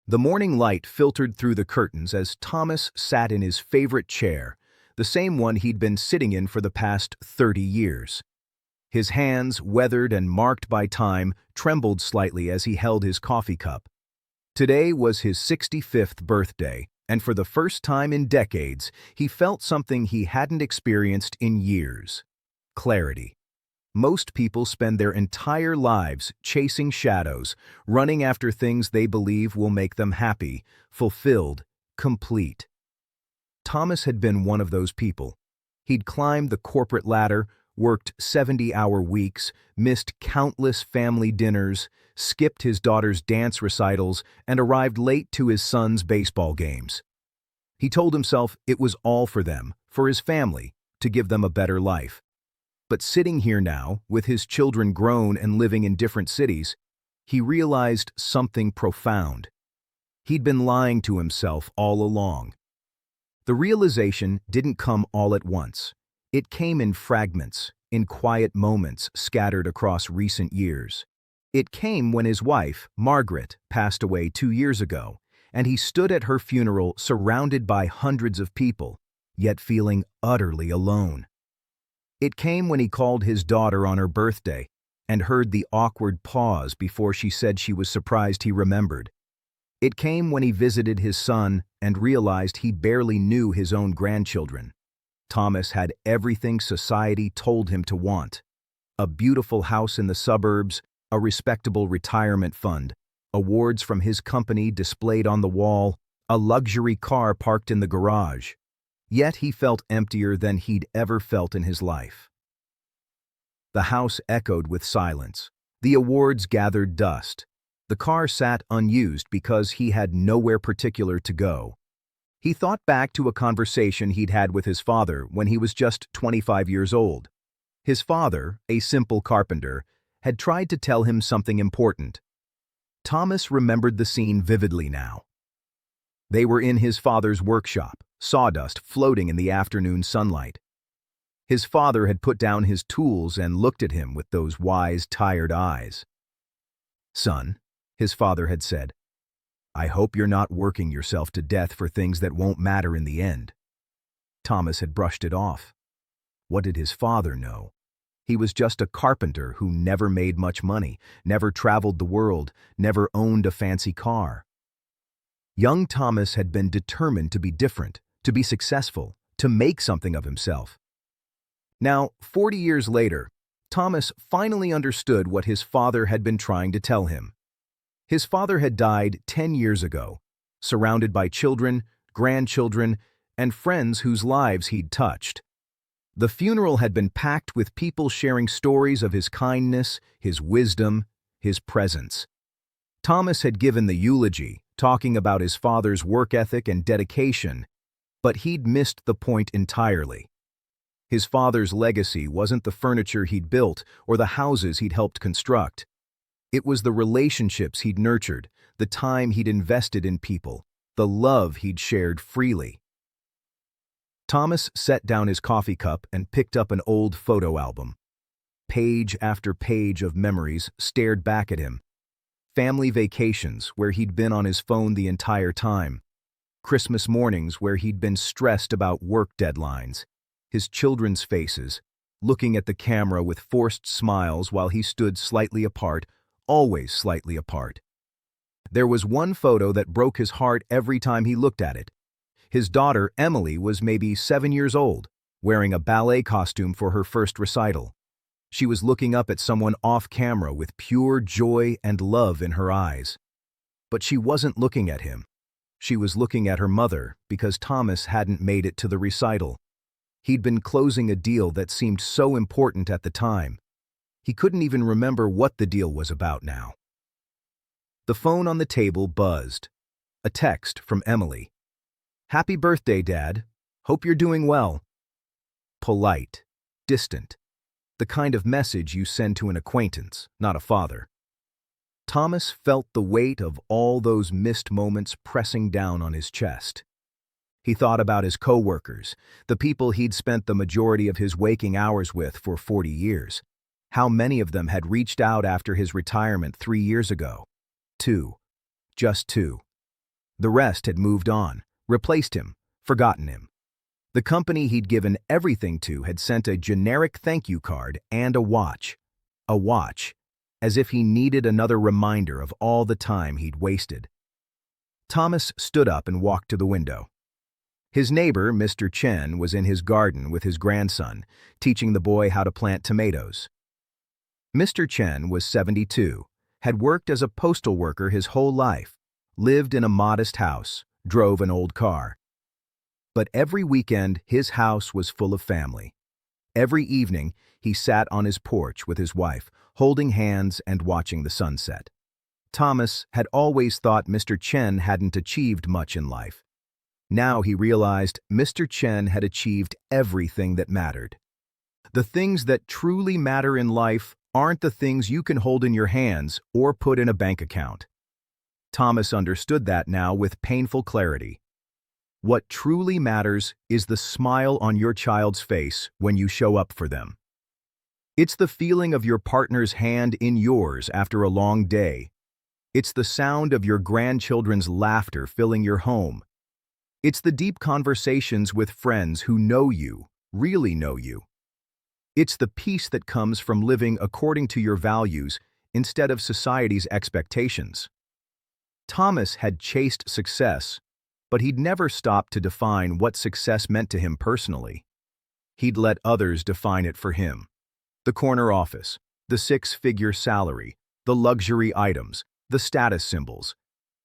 The morning light filtered through the curtains as Thomas sat in his favorite chair, the same one he'd been sitting in for the past 30 years. His hands, weathered and marked by time, trembled slightly as he held his coffee cup. Today was his 65th birthday, and for the first time in decades, he felt something he hadn't experienced in years: clarity. Most people spend their entire lives chasing shadows, running after things they believe will make them happy, fulfilled, complete. Thomas had been one of those people. He'd climbed the corporate ladder, worked 70-hour weeks, missed countless family dinners, skipped his daughter's dance recitals, and arrived late to his son's baseball games. He told himself it was all for them, for his family, to give them a better life. But sitting here now, with his children grown and living in different cities, he realized something profound. He'd been lying to himself all along. The realization didn't come all at once. It came in fragments, in quiet moments scattered across recent years. It came when his wife, Margaret, passed away 2 years ago, and he stood at her funeral surrounded by hundreds of people, yet feeling utterly alone. It came when he called his daughter on her birthday and heard the awkward pause before she said she was surprised he remembered. It came when he visited his son and realized he barely knew his own grandchildren. Thomas had everything society told him to want: a beautiful house in the suburbs, a respectable retirement fund, awards from his company displayed on the wall, a luxury car parked in the garage. Yet he felt emptier than he'd ever felt in his life. The house echoed with silence. The awards gathered dust. The car sat unused because he had nowhere particular to go. He thought back to a conversation he'd had with his father when he was just 25 years old. His father, a simple carpenter, had tried to tell him something important. Thomas remembered the scene vividly now. They were in his father's workshop, sawdust floating in the afternoon sunlight. His father had put down his tools and looked at him with those wise, tired eyes. "Son," his father had said, "I hope you're not working yourself to death for things that won't matter in the end." Thomas had brushed it off. What did his father know? He was just a carpenter who never made much money, never traveled the world, never owned a fancy car. Young Thomas had been determined to be different, to be successful, to make something of himself. Now, 40 years later, Thomas finally understood what his father had been trying to tell him. His father had died 10 years ago, surrounded by children, grandchildren, and friends whose lives he'd touched. The funeral had been packed with people sharing stories of his kindness, his wisdom, his presence. Thomas had given the eulogy, talking about his father's work ethic and dedication, but he'd missed the point entirely. His father's legacy wasn't the furniture he'd built or the houses he'd helped construct. It was the relationships he'd nurtured, the time he'd invested in people, the love he'd shared freely. Thomas set down his coffee cup and picked up an old photo album. Page after page of memories stared back at him. Family vacations where he'd been on his phone the entire time. Christmas mornings where he'd been stressed about work deadlines. His children's faces, looking at the camera with forced smiles while he stood slightly apart, always slightly apart. There was one photo that broke his heart every time he looked at it. His daughter, Emily, was maybe 7 years old, wearing a ballet costume for her first recital. She was looking up at someone off camera with pure joy and love in her eyes. But she wasn't looking at him. She was looking at her mother because Thomas hadn't made it to the recital. He'd been closing a deal that seemed so important at the time. He couldn't even remember what the deal was about now. The phone on the table buzzed. A text from Emily. "Happy birthday, Dad. Hope you're doing well." Polite, distant. The kind of message you send to an acquaintance, not a father. Thomas felt the weight of all those missed moments pressing down on his chest. He thought about his coworkers, the people he'd spent the majority of his waking hours with for 40 years. How many of them had reached out after his retirement 3 years ago? 2. Just 2. The rest had moved on, replaced him, forgotten him. The company he'd given everything to had sent a generic thank you card and a watch. A watch, as if he needed another reminder of all the time he'd wasted. Thomas stood up and walked to the window. His neighbor, Mr. Chen, was in his garden with his grandson, teaching the boy how to plant tomatoes. Mr. Chen was 72, had worked as a postal worker his whole life, lived in a modest house, drove an old car. But every weekend, his house was full of family. Every evening, he sat on his porch with his wife, holding hands and watching the sunset. Thomas had always thought Mr. Chen hadn't achieved much in life. Now he realized Mr. Chen had achieved everything that mattered. The things that truly matter in life aren't the things you can hold in your hands or put in a bank account. Thomas understood that now with painful clarity. What truly matters is the smile on your child's face when you show up for them. It's the feeling of your partner's hand in yours after a long day. It's the sound of your grandchildren's laughter filling your home. It's the deep conversations with friends who know you, really know you. It's the peace that comes from living according to your values instead of society's expectations. Thomas had chased success, but he'd never stopped to define what success meant to him personally. He'd let others define it for him. The corner office, the six-figure salary, the luxury items, the status symbols.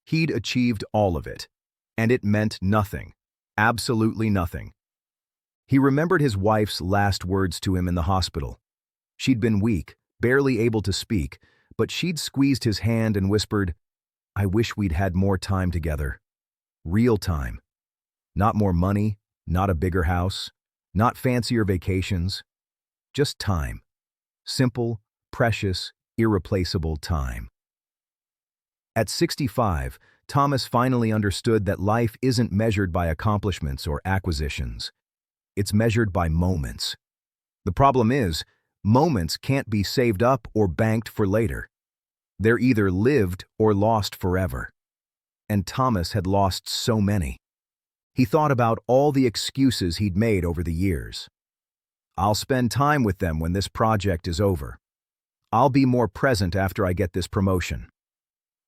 He'd achieved all of it, and it meant nothing, absolutely nothing. He remembered his wife's last words to him in the hospital. She'd been weak, barely able to speak, but she'd squeezed his hand and whispered, "I wish we'd had more time together. Real time. Not more money, not a bigger house, not fancier vacations. Just time. Simple, precious, irreplaceable time." At 65, Thomas finally understood that life isn't measured by accomplishments or acquisitions. It's measured by moments. The problem is, moments can't be saved up or banked for later. They're either lived or lost forever. And Thomas had lost so many. He thought about all the excuses he'd made over the years. I'll spend time with them when this project is over. I'll be more present after I get this promotion.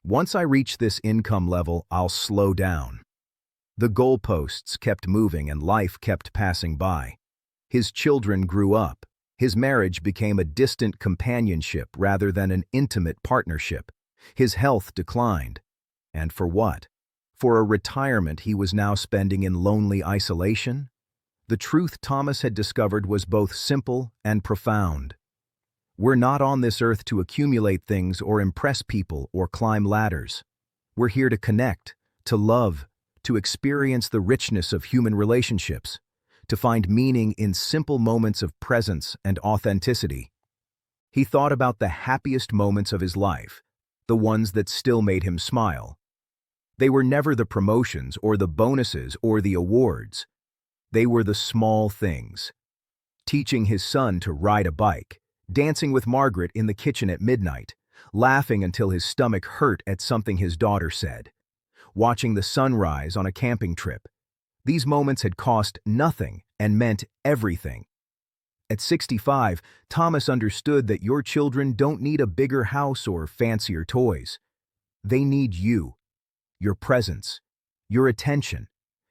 Once I reach this income level, I'll slow down. The goalposts kept moving and life kept passing by. His children grew up. His marriage became a distant companionship rather than an intimate partnership. His health declined. And for what? For a retirement he was now spending in lonely isolation? The truth Thomas had discovered was both simple and profound. We're not on this earth to accumulate things or impress people or climb ladders. We're here to connect, to love, to experience the richness of human relationships, to find meaning in simple moments of presence and authenticity. He thought about the happiest moments of his life, the ones that still made him smile. They were never the promotions or the bonuses or the awards. They were the small things. Teaching his son to ride a bike, dancing with Margaret in the kitchen at midnight, laughing until his stomach hurt at something his daughter said, watching the sunrise on a camping trip. These moments had cost nothing and meant everything. At 65, Thomas understood that your children don't need a bigger house or fancier toys. They need you, your presence, your attention,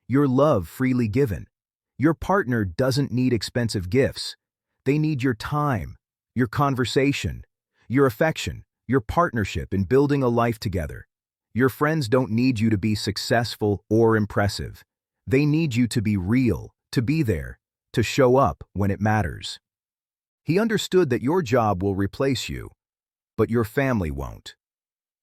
your love freely given. Your partner doesn't need expensive gifts. They need your time, your conversation, your affection, your partnership in building a life together. Your friends don't need you to be successful or impressive. They need you to be real, to be there, to show up when it matters. He understood that your job will replace you, but your family won't.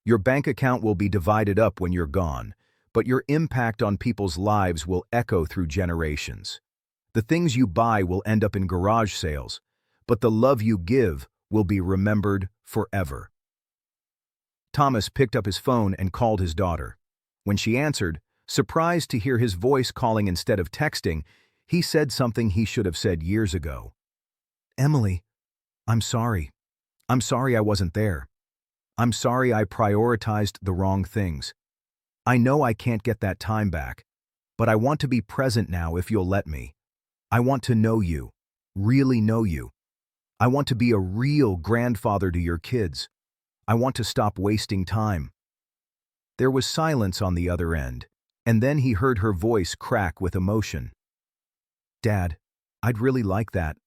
Your bank account will be divided up when you're gone, but your impact on people's lives will echo through generations. The things you buy will end up in garage sales, but the love you give will be remembered forever. Thomas picked up his phone and called his daughter. When she answered, surprised to hear his voice calling instead of texting, he said something he should have said years ago. "Emily, I'm sorry. I'm sorry I wasn't there. I'm sorry I prioritized the wrong things. I know I can't get that time back, but I want to be present now if you'll let me. I want to know you, really know you. I want to be a real grandfather to your kids. I want to stop wasting time." There was silence on the other end, and then he heard her voice crack with emotion. "Dad, I'd really like that."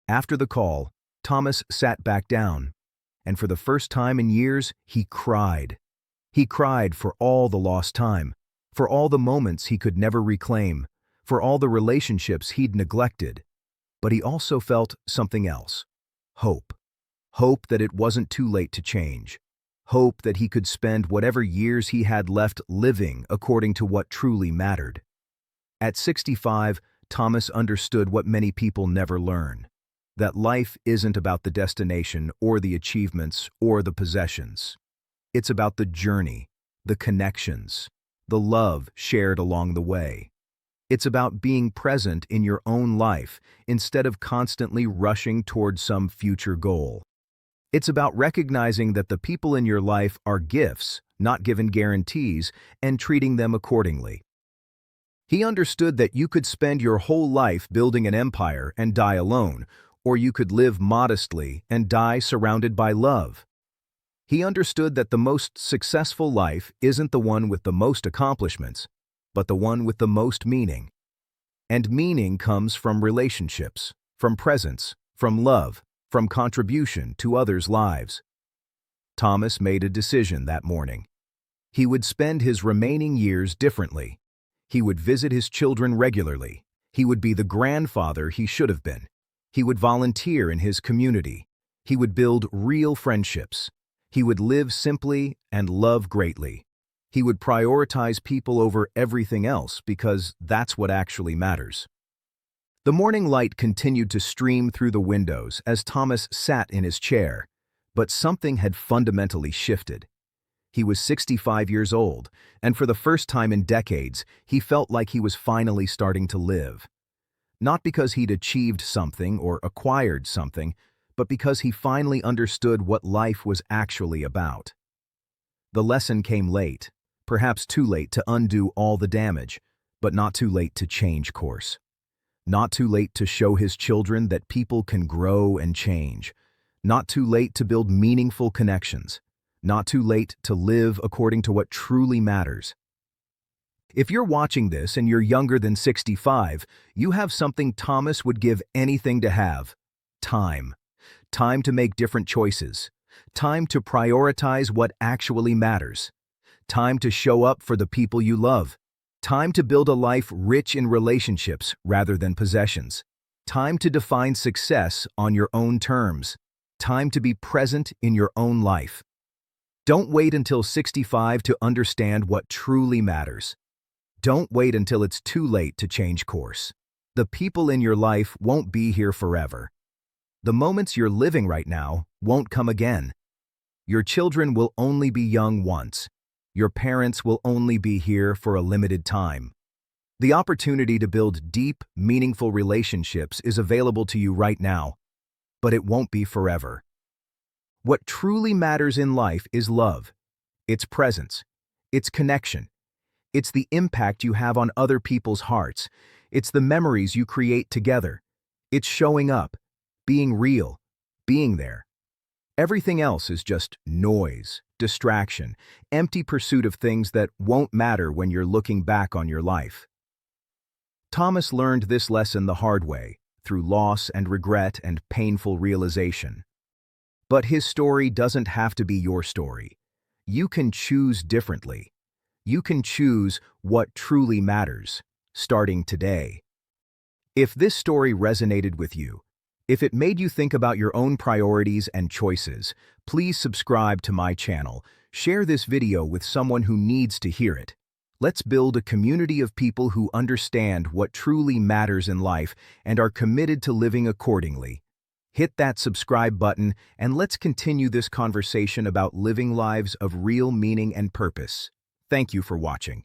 After the call, Thomas sat back down, and for the first time in years, he cried. He cried for all the lost time, for all the moments he could never reclaim, for all the relationships he'd neglected. But he also felt something else: hope. Hope that it wasn't too late to change. Hope that he could spend whatever years he had left living according to what truly mattered. At 65, Thomas understood what many people never learn: that life isn't about the destination or the achievements or the possessions. It's about the journey, the connections, the love shared along the way. It's about being present in your own life instead of constantly rushing towards some future goal. It's about recognizing that the people in your life are gifts, not given guarantees, and treating them accordingly. He understood that you could spend your whole life building an empire and die alone, or you could live modestly and die surrounded by love. He understood that the most successful life isn't the one with the most accomplishments, but the one with the most meaning. And meaning comes from relationships, from presence, from love, from contribution to others' lives. Thomas made a decision that morning. He would spend his remaining years differently. He would visit his children regularly. He would be the grandfather he should have been. He would volunteer in his community. He would build real friendships. He would live simply and love greatly. He would prioritize people over everything else because that's what actually matters. The morning light continued to stream through the windows as Thomas sat in his chair, but something had fundamentally shifted. He was 65 years old, and for the first time in decades, he felt like he was finally starting to live. Not because he'd achieved something or acquired something, but because he finally understood what life was actually about. The lesson came late, perhaps too late to undo all the damage, but not too late to change course. Not too late to show his children that people can grow and change. Not too late to build meaningful connections. Not too late to live according to what truly matters. If you're watching this and you're younger than 65, you have something Thomas would give anything to have: time. Time to make different choices. Time to prioritize what actually matters. Time to show up for the people you love. Time to build a life rich in relationships rather than possessions. Time to define success on your own terms. Time to be present in your own life. Don't wait until 65 to understand what truly matters. Don't wait until it's too late to change course. The people in your life won't be here forever. The moments you're living right now won't come again. Your children will only be young once. Your parents will only be here for a limited time. The opportunity to build deep, meaningful relationships is available to you right now, but it won't be forever. What truly matters in life is love. It's presence. It's connection. It's the impact you have on other people's hearts. It's the memories you create together. It's showing up, being real, being there. Everything else is just noise, distraction, empty pursuit of things that won't matter when you're looking back on your life. Thomas learned this lesson the hard way, through loss and regret and painful realization. But his story doesn't have to be your story. You can choose differently. You can choose what truly matters, starting today. If this story resonated with you, if it made you think about your own priorities and choices, please subscribe to my channel. Share this video with someone who needs to hear it. Let's build a community of people who understand what truly matters in life and are committed to living accordingly. Hit that subscribe button and let's continue this conversation about living lives of real meaning and purpose. Thank you for watching.